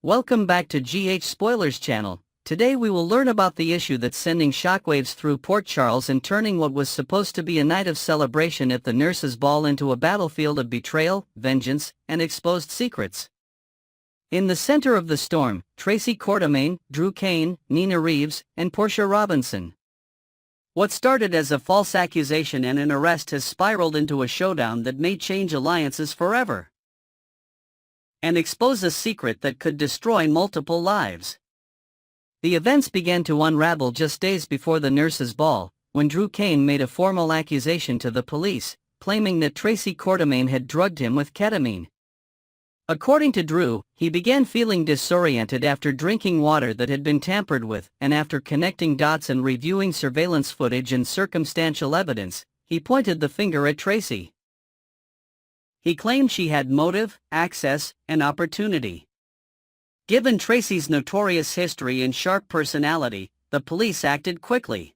Welcome back to GH Spoilers channel. Today we will learn about the issue that's sending shockwaves through Port Charles and turning what was supposed to be a night of celebration at the nurses' ball into a battlefield of betrayal, vengeance, and exposed secrets. In the center of the storm, Tracy Quartermaine, Drew Kane, Nina Reeves, and Portia Robinson. What started as a false accusation and an arrest has spiraled into a showdown that may change alliances forever and expose a secret that could destroy multiple lives. The events began to unravel just days before the nurses' ball, when Drew Kane made a formal accusation to the police, claiming that Tracy Quartermaine had drugged him with ketamine. According to Drew, he began feeling disoriented after drinking water that had been tampered with, and after connecting dots and reviewing surveillance footage and circumstantial evidence, he pointed the finger at Tracy. He claimed she had motive, access, and opportunity. Given Tracy's notorious history and sharp personality, the police acted quickly.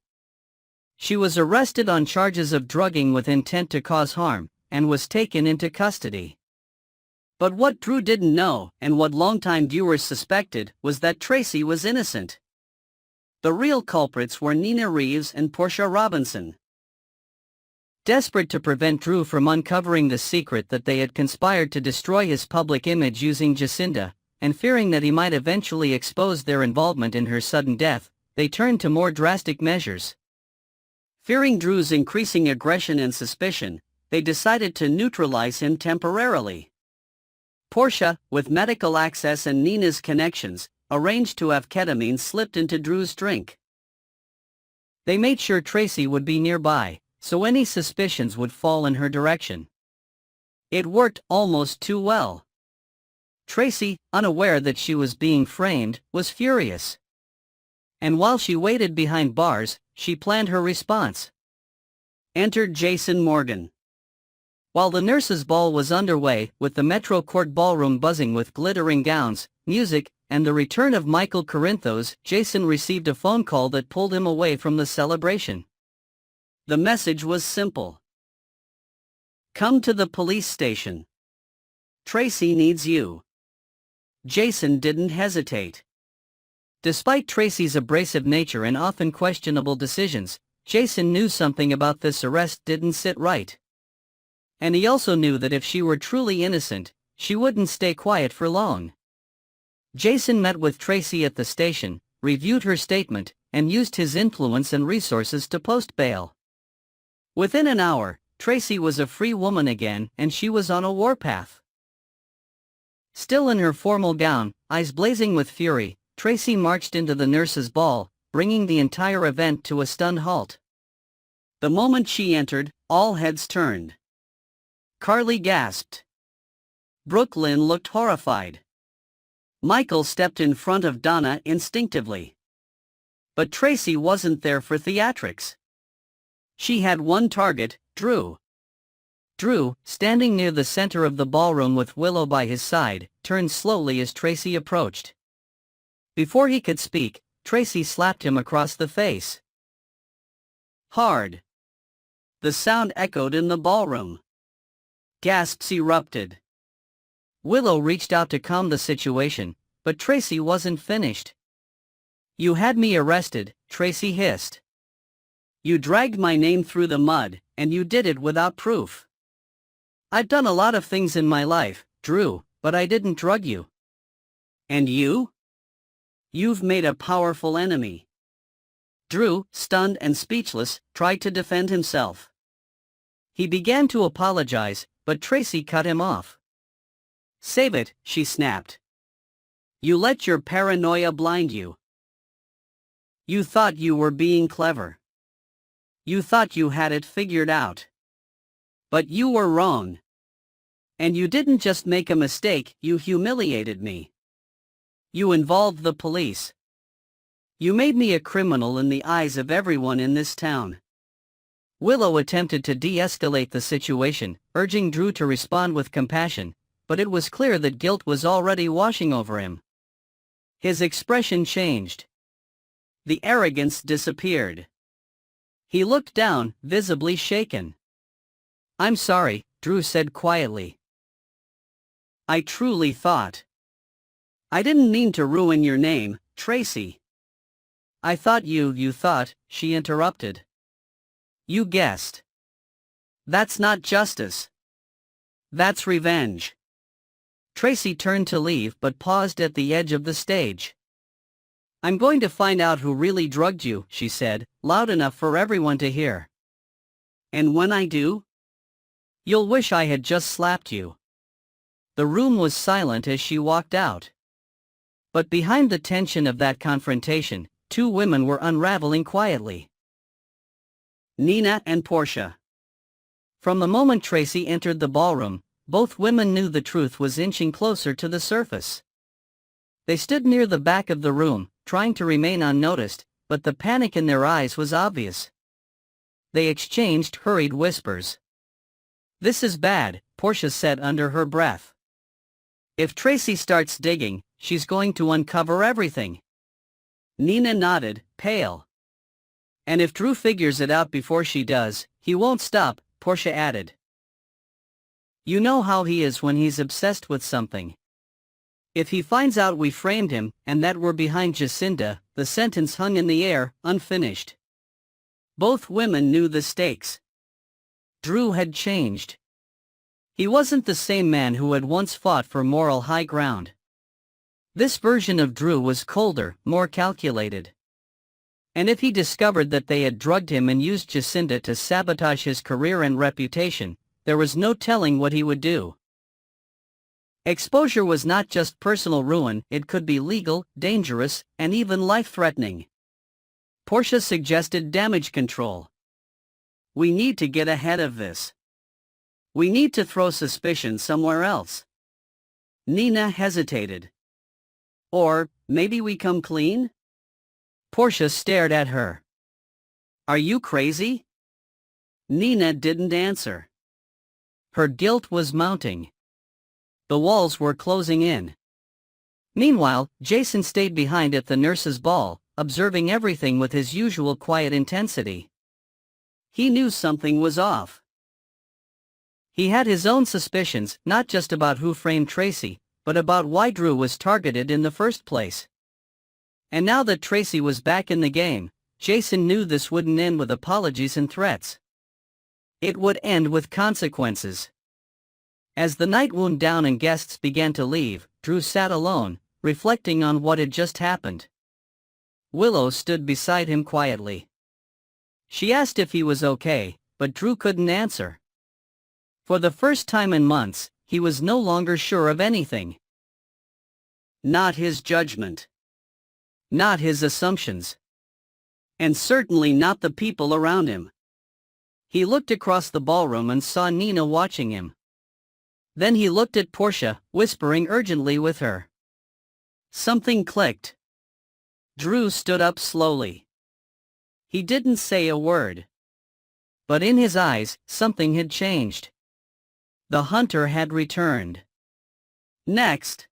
She was arrested on charges of drugging with intent to cause harm, and was taken into custody. But what Drew didn't know, and what longtime viewers suspected, was that Tracy was innocent. The real culprits were Nina Reeves and Portia Robinson. Desperate to prevent Drew from uncovering the secret that they had conspired to destroy his public image using Jacinda, and fearing that he might eventually expose their involvement in her sudden death, they turned to more drastic measures. Fearing Drew's increasing aggression and suspicion, they decided to neutralize him temporarily. Portia, with medical access and Nina's connections, arranged to have ketamine slipped into Drew's drink. They made sure Tracy would be nearby, so any suspicions would fall in her direction. It worked almost too well. Tracy, unaware that she was being framed, was furious. And while she waited behind bars, she planned her response. Entered Jason Morgan. While the nurses' ball was underway, with the Metro Court ballroom buzzing with glittering gowns, music, and the return of Michael Corinthos, Jason received a phone call that pulled him away from the celebration. The message was simple. Come to the police station. Tracy needs you. Jason didn't hesitate. Despite Tracy's abrasive nature and often questionable decisions, Jason knew something about this arrest didn't sit right. And he also knew that if she were truly innocent, she wouldn't stay quiet for long. Jason met with Tracy at the station, reviewed her statement, and used his influence and resources to post bail. Within an hour, Tracy was a free woman again, and she was on a warpath. Still in her formal gown, eyes blazing with fury, Tracy marched into the nurses' ball, bringing the entire event to a stunned halt. The moment she entered, all heads turned. Carly gasped. Brooklyn looked horrified. Michael stepped in front of Donna instinctively. But Tracy wasn't there for theatrics. She had one target, Drew. Drew, standing near the center of the ballroom with Willow by his side, turned slowly as Tracy approached. Before he could speak, Tracy slapped him across the face. Hard. The sound echoed in the ballroom. Gasps erupted. Willow reached out to calm the situation, but Tracy wasn't finished. You had me arrested, Tracy hissed. You dragged my name through the mud, and you did it without proof. I've done a lot of things in my life, Drew, but I didn't drug you. And you? You've made a powerful enemy. Drew, stunned and speechless, tried to defend himself. He began to apologize, but Tracy cut him off. Save it, she snapped. You let your paranoia blind you. You thought you were being clever. You thought you had it figured out. But you were wrong. And you didn't just make a mistake, you humiliated me. You involved the police. You made me a criminal in the eyes of everyone in this town. Willow attempted to de-escalate the situation, urging Drew to respond with compassion, but it was clear that guilt was already washing over him. His expression changed. The arrogance disappeared. He looked down, visibly shaken. I'm sorry, Drew said quietly. I truly thought. I didn't mean to ruin your name, Tracy. I thought you thought, she interrupted. You guessed. That's not justice. That's revenge. Tracy turned to leave but paused at the edge of the stage. I'm going to find out who really drugged you, she said, loud enough for everyone to hear. And when I do? You'll wish I had just slapped you. The room was silent as she walked out. But behind the tension of that confrontation, two women were unraveling quietly. Nina and Portia. From the moment Tracy entered the ballroom, both women knew the truth was inching closer to the surface. They stood near the back of the room, trying to remain unnoticed, but the panic in their eyes was obvious. They exchanged hurried whispers. This is bad, Portia said under her breath. If Tracy starts digging, she's going to uncover everything. Nina nodded, pale. And if Drew figures it out before she does, he won't stop, Portia added. You know how he is when he's obsessed with something. If he finds out we framed him, and that we're behind Jacinda, the sentence hung in the air, unfinished. Both women knew the stakes. Drew had changed. He wasn't the same man who had once fought for moral high ground. This version of Drew was colder, more calculated. And if he discovered that they had drugged him and used Jacinda to sabotage his career and reputation, there was no telling what he would do. Exposure was not just personal ruin, it could be legal, dangerous, and even life-threatening. Portia suggested damage control. We need to get ahead of this. We need to throw suspicion somewhere else. Nina hesitated. Or, maybe we come clean? Portia stared at her. Are you crazy? Nina didn't answer. Her guilt was mounting. The walls were closing in. Meanwhile, Jason stayed behind at the nurses' ball, observing everything with his usual quiet intensity. He knew something was off. He had his own suspicions, not just about who framed Tracy, but about why Drew was targeted in the first place. And now that Tracy was back in the game, Jason knew this wouldn't end with apologies and threats. It would end with consequences. As the night wound down and guests began to leave, Drew sat alone, reflecting on what had just happened. Willow stood beside him quietly. She asked if he was okay, but Drew couldn't answer. For the first time in months, he was no longer sure of anything. Not his judgment. Not his assumptions. And certainly not the people around him. He looked across the ballroom and saw Nina watching him. Then he looked at Portia, whispering urgently with her. Something clicked. Drew stood up slowly. He didn't say a word. But in his eyes, something had changed. The hunter had returned. Next,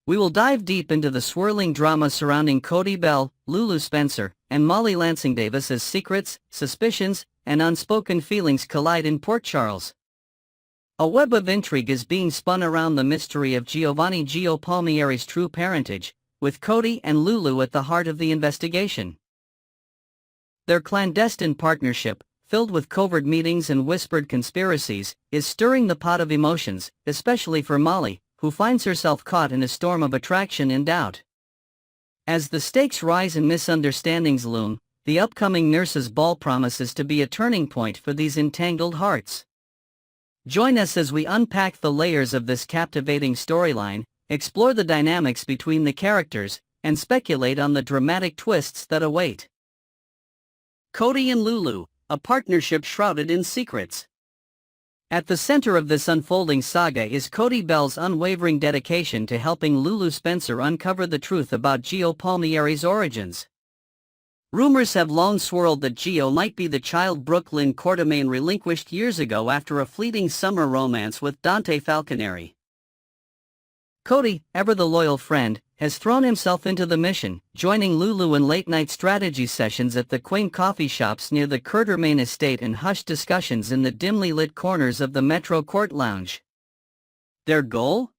we will dive deep into the swirling drama surrounding Cody Bell, Lulu Spencer, and Molly Lansing Davis as secrets, suspicions, and unspoken feelings collide in Port Charles. A web of intrigue is being spun around the mystery of Giovanni Gio Palmieri's true parentage, with Cody and Lulu at the heart of the investigation. Their clandestine partnership, filled with covert meetings and whispered conspiracies, is stirring the pot of emotions, especially for Molly, who finds herself caught in a storm of attraction and doubt. As the stakes rise and misunderstandings loom, the upcoming nurses' ball promises to be a turning point for these entangled hearts. Join us as we unpack the layers of this captivating storyline, explore the dynamics between the characters, and speculate on the dramatic twists that await. Cody and Lulu, a partnership shrouded in secrets. At the center of this unfolding saga is Cody Bell's unwavering dedication to helping Lulu Spencer uncover the truth about Gio Palmieri's origins. Rumors have long swirled that Gio might be the child Brooklyn Quartermain relinquished years ago after a fleeting summer romance with Dante Falconeri. Cody, ever the loyal friend, has thrown himself into the mission, joining Lulu in late-night strategy sessions at the quaint coffee shops near the Quartermain estate and hushed discussions in the dimly lit corners of the Metro Court Lounge. Their goal?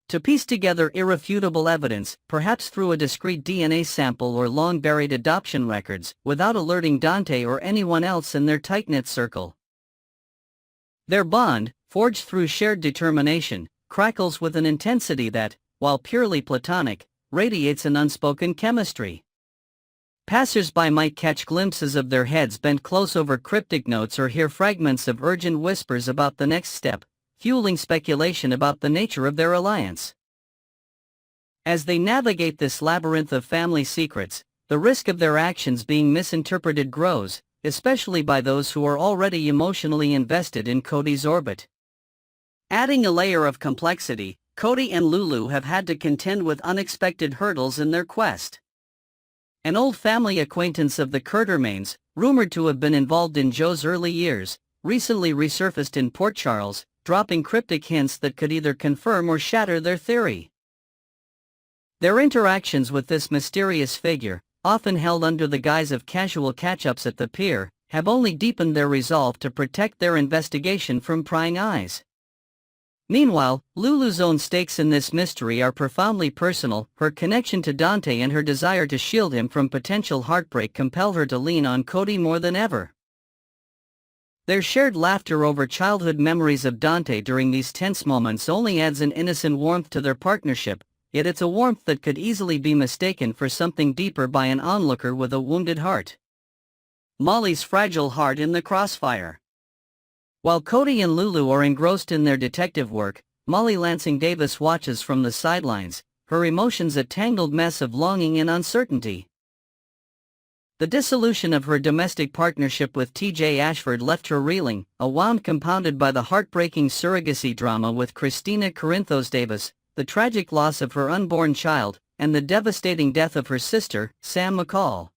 To piece together irrefutable evidence, perhaps through a discrete DNA sample or long-buried adoption records, without alerting Dante or anyone else in their tight-knit circle. Their bond, forged through shared determination, crackles with an intensity that, while purely platonic, radiates an unspoken chemistry. Passers-by might catch glimpses of their heads bent close over cryptic notes or hear fragments of urgent whispers about the next step, fueling speculation about the nature of their alliance. As they navigate this labyrinth of family secrets, the risk of their actions being misinterpreted grows, especially by those who are already emotionally invested in Cody's orbit. Adding a layer of complexity, Cody and Lulu have had to contend with unexpected hurdles in their quest. An old family acquaintance of the Quatermains, rumored to have been involved in Joe's early years, recently resurfaced in Port Charles, dropping cryptic hints that could either confirm or shatter their theory. Their interactions with this mysterious figure, often held under the guise of casual catch-ups at the pier, have only deepened their resolve to protect their investigation from prying eyes. Meanwhile, Lulu's own stakes in this mystery are profoundly personal. Her connection to Dante and her desire to shield him from potential heartbreak compel her to lean on Cody more than ever. Their shared laughter over childhood memories of Dante during these tense moments only adds an innocent warmth to their partnership, yet it's a warmth that could easily be mistaken for something deeper by an onlooker with a wounded heart. Molly's fragile heart in the crossfire. While Cody and Lulu are engrossed in their detective work, Molly Lansing Davis watches from the sidelines, her emotions a tangled mess of longing and uncertainty. The dissolution of her domestic partnership with T.J. Ashford left her reeling, a wound compounded by the heartbreaking surrogacy drama with Christina Corinthos Davis, the tragic loss of her unborn child, and the devastating death of her sister, Sam McCall.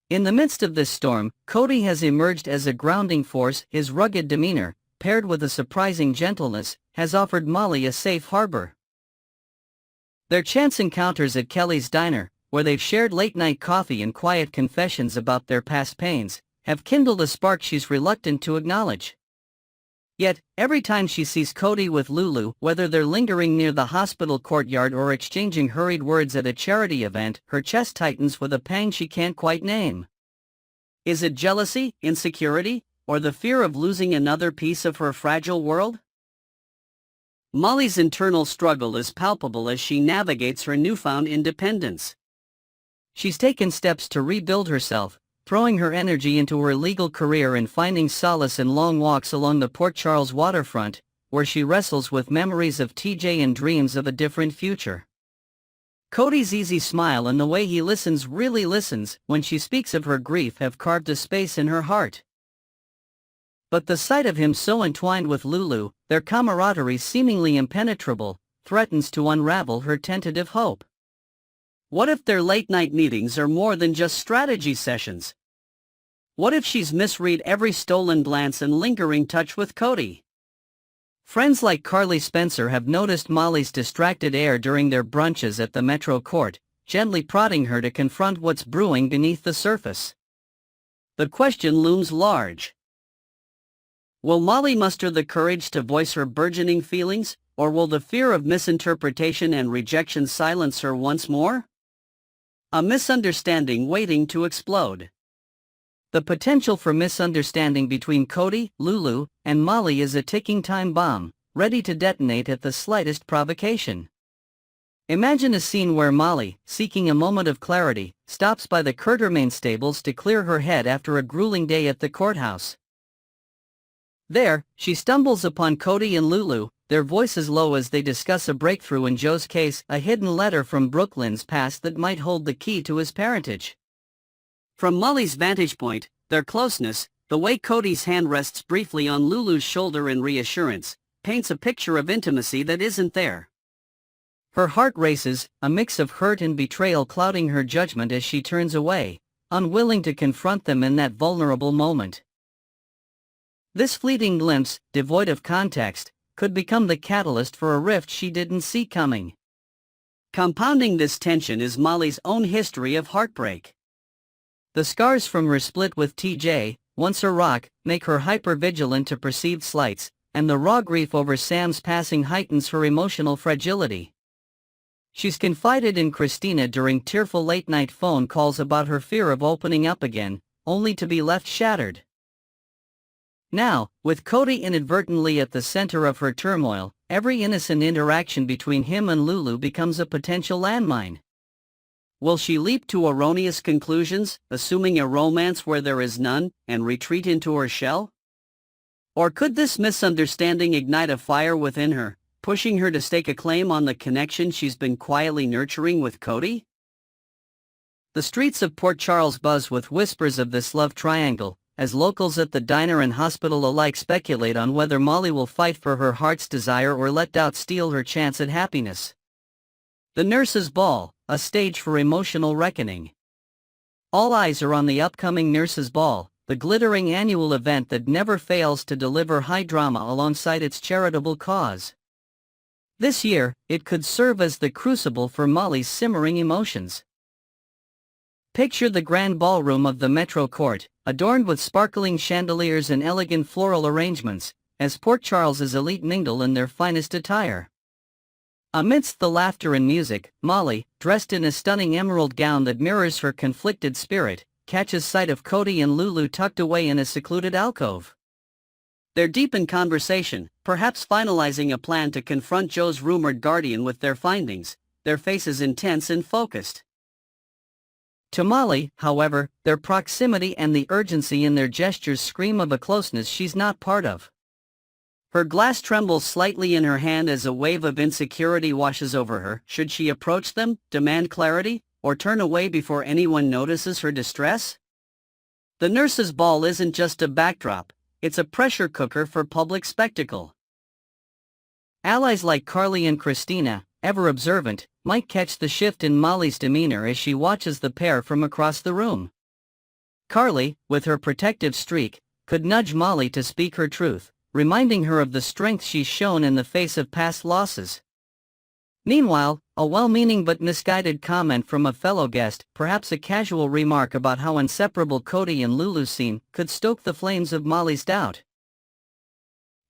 In the midst of this storm, Cody has emerged as a grounding force. His rugged demeanor, paired with a surprising gentleness, has offered Molly a safe harbor. Their chance encounters at Kelly's Diner, where they've shared late-night coffee and quiet confessions about their past pains, have kindled a spark she's reluctant to acknowledge. Yet, every time she sees Cody with Lulu, whether they're lingering near the hospital courtyard or exchanging hurried words at a charity event, her chest tightens with a pang she can't quite name. Is it jealousy, insecurity, or the fear of losing another piece of her fragile world? Molly's internal struggle is palpable as she navigates her newfound independence. She's taken steps to rebuild herself, throwing her energy into her legal career and finding solace in long walks along the Port Charles waterfront, where she wrestles with memories of TJ and dreams of a different future. Cody's easy smile and the way he really listens when she speaks of her grief have carved a space in her heart. But the sight of him so entwined with Lulu, their camaraderie seemingly impenetrable, threatens to unravel her tentative hope. What if their late-night meetings are more than just strategy sessions? What if she's misread every stolen glance and lingering touch with Cody? Friends like Carly Spencer have noticed Molly's distracted air during their brunches at the Metro Court, gently prodding her to confront what's brewing beneath the surface. The question looms large. Will Molly muster the courage to voice her burgeoning feelings, or will the fear of misinterpretation and rejection silence her once more? A misunderstanding waiting to explode. The potential for misunderstanding between Cody, Lulu, and Molly is a ticking time bomb, ready to detonate at the slightest provocation. Imagine a scene where Molly, seeking a moment of clarity, stops by the Quatermain stables to clear her head after a grueling day at the courthouse. There, she stumbles upon Cody and Lulu, their voices low as they discuss a breakthrough in Joe's case, a hidden letter from Brooklyn's past that might hold the key to his parentage. From Molly's vantage point, their closeness, the way Cody's hand rests briefly on Lulu's shoulder in reassurance, paints a picture of intimacy that isn't there. Her heart races, a mix of hurt and betrayal clouding her judgment as she turns away, unwilling to confront them in that vulnerable moment. This fleeting glimpse, devoid of context, could become the catalyst for a rift she didn't see coming. Compounding this tension is Molly's own history of heartbreak. The scars from her split with TJ, once her rock, make her hyper-vigilant to perceived slights, and the raw grief over Sam's passing heightens her emotional fragility. She's confided in Christina during tearful late-night phone calls about her fear of opening up again, only to be left shattered. Now, with Cody inadvertently at the center of her turmoil, every innocent interaction between him and Lulu becomes a potential landmine. Will she leap to erroneous conclusions, assuming a romance where there is none, and retreat into her shell? Or could this misunderstanding ignite a fire within her, pushing her to stake a claim on the connection she's been quietly nurturing with Cody? The streets of Port Charles buzz with whispers of this love triangle, as locals at the diner and hospital alike speculate on whether Molly will fight for her heart's desire or let doubt steal her chance at happiness. The Nurses' Ball, a stage for emotional reckoning. All eyes are on the upcoming Nurses' Ball, the glittering annual event that never fails to deliver high drama alongside its charitable cause. This year, it could serve as the crucible for Molly's simmering emotions. Picture the grand ballroom of the Metro Court, adorned with sparkling chandeliers and elegant floral arrangements, as Port Charles's elite mingle in their finest attire. Amidst the laughter and music, Molly, dressed in a stunning emerald gown that mirrors her conflicted spirit, catches sight of Cody and Lulu tucked away in a secluded alcove. They're deep in conversation, perhaps finalizing a plan to confront Joe's rumored guardian with their findings, their faces intense and focused. To Molly, however, their proximity and the urgency in their gestures scream of a closeness she's not part of. Her glass trembles slightly in her hand as a wave of insecurity washes over her. Should she approach them, demand clarity, or turn away before anyone notices her distress? The Nurses' Ball isn't just a backdrop, it's a pressure cooker for public spectacle. Allies like Carly and Christina, ever observant, might catch the shift in Molly's demeanor as she watches the pair from across the room. Carly, with her protective streak, could nudge Molly to speak her truth, reminding her of the strength she's shown in the face of past losses. Meanwhile, a well-meaning but misguided comment from a fellow guest, perhaps a casual remark about how inseparable Cody and Lulu seem, could stoke the flames of Molly's doubt.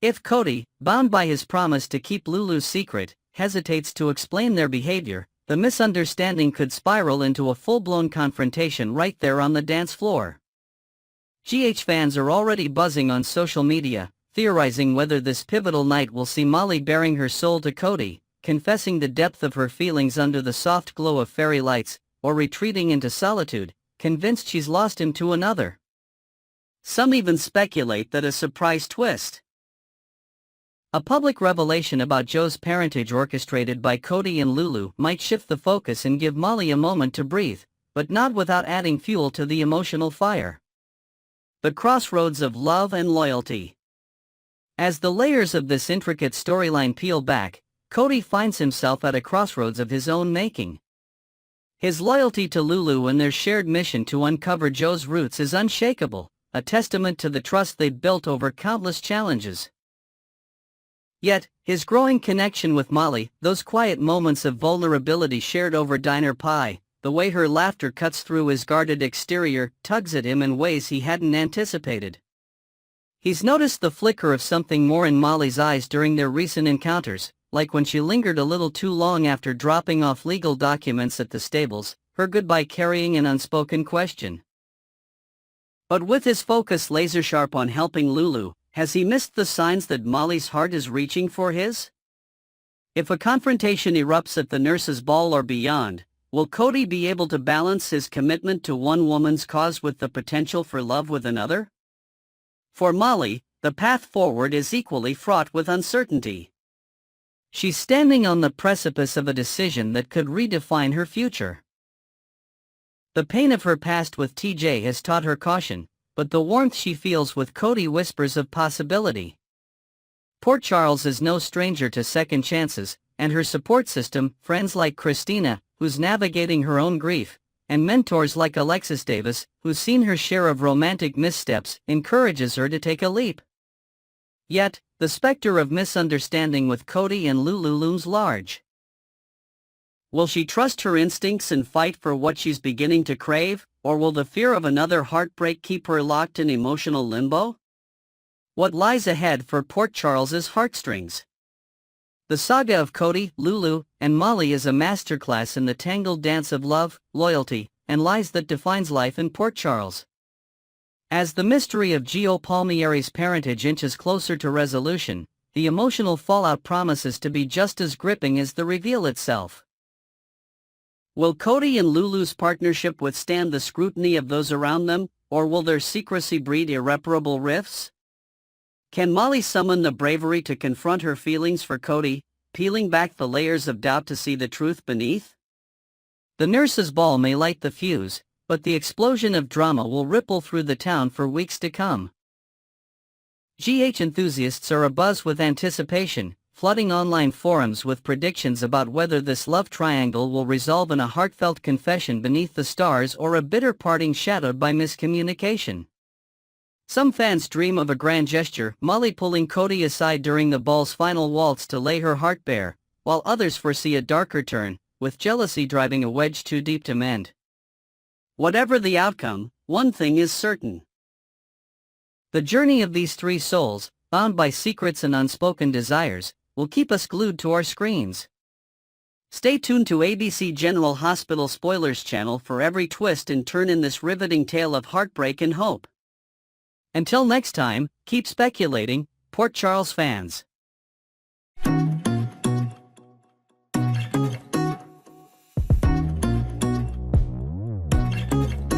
If Cody, bound by his promise to keep Lulu's secret, hesitates to explain their behavior, the misunderstanding could spiral into a full-blown confrontation right there on the dance floor. GH fans are already buzzing on social media, theorizing whether this pivotal night will see Molly baring her soul to Cody, confessing the depth of her feelings under the soft glow of fairy lights, or retreating into solitude, convinced she's lost him to another. Some even speculate that a surprise twist. A public revelation about Joe's parentage orchestrated by Cody and Lulu might shift the focus and give Molly a moment to breathe, but not without adding fuel to the emotional fire. The crossroads of love and loyalty. As the layers of this intricate storyline peel back, Cody finds himself at a crossroads of his own making. His loyalty to Lulu and their shared mission to uncover Joe's roots is unshakable, a testament to the trust they've built over countless challenges. Yet, his growing connection with Molly, those quiet moments of vulnerability shared over diner pie, the way her laughter cuts through his guarded exterior, tugs at him in ways he hadn't anticipated. He's noticed the flicker of something more in Molly's eyes during their recent encounters, like when she lingered a little too long after dropping off legal documents at the stables, her goodbye carrying an unspoken question. But with his focus laser-sharp on helping Lulu, has he missed the signs that Molly's heart is reaching for his? If a confrontation erupts at the Nurses' Ball or beyond, will Cody be able to balance his commitment to one woman's cause with the potential for love with another? For Molly, the path forward is equally fraught with uncertainty. She's standing on the precipice of a decision that could redefine her future. The pain of her past with TJ has taught her caution, but the warmth she feels with Cody whispers of possibility. Port Charles is no stranger to second chances, and her support system, friends like Christina, who's navigating her own grief, and mentors like Alexis Davis, who's seen her share of romantic missteps, encourages her to take a leap. Yet, the specter of misunderstanding with Cody and Lulu looms large. Will she trust her instincts and fight for what she's beginning to crave, or will the fear of another heartbreak keep her locked in emotional limbo? What lies ahead for Port Charles's heartstrings? The saga of Cody, Lulu, and Molly is a masterclass in the tangled dance of love, loyalty, and lies that defines life in Port Charles. As the mystery of Gio Palmieri's parentage inches closer to resolution, the emotional fallout promises to be just as gripping as the reveal itself. Will Cody and Lulu's partnership withstand the scrutiny of those around them, or will their secrecy breed irreparable rifts? Can Molly summon the bravery to confront her feelings for Cody, peeling back the layers of doubt to see the truth beneath? The nurse's ball may light the fuse, but the explosion of drama will ripple through the town for weeks to come. GH enthusiasts are abuzz with anticipation, flooding online forums with predictions about whether this love triangle will resolve in a heartfelt confession beneath the stars or a bitter parting shadowed by miscommunication. Some fans dream of a grand gesture, Molly pulling Cody aside during the ball's final waltz to lay her heart bare, while others foresee a darker turn, with jealousy driving a wedge too deep to mend. Whatever the outcome, one thing is certain. The journey of these three souls, bound by secrets and unspoken desires, will keep us glued to our screens. Stay tuned to ABC General Hospital Spoilers channel for every twist and turn in this riveting tale of heartbreak and hope. Until next time, keep speculating, Port Charles fans.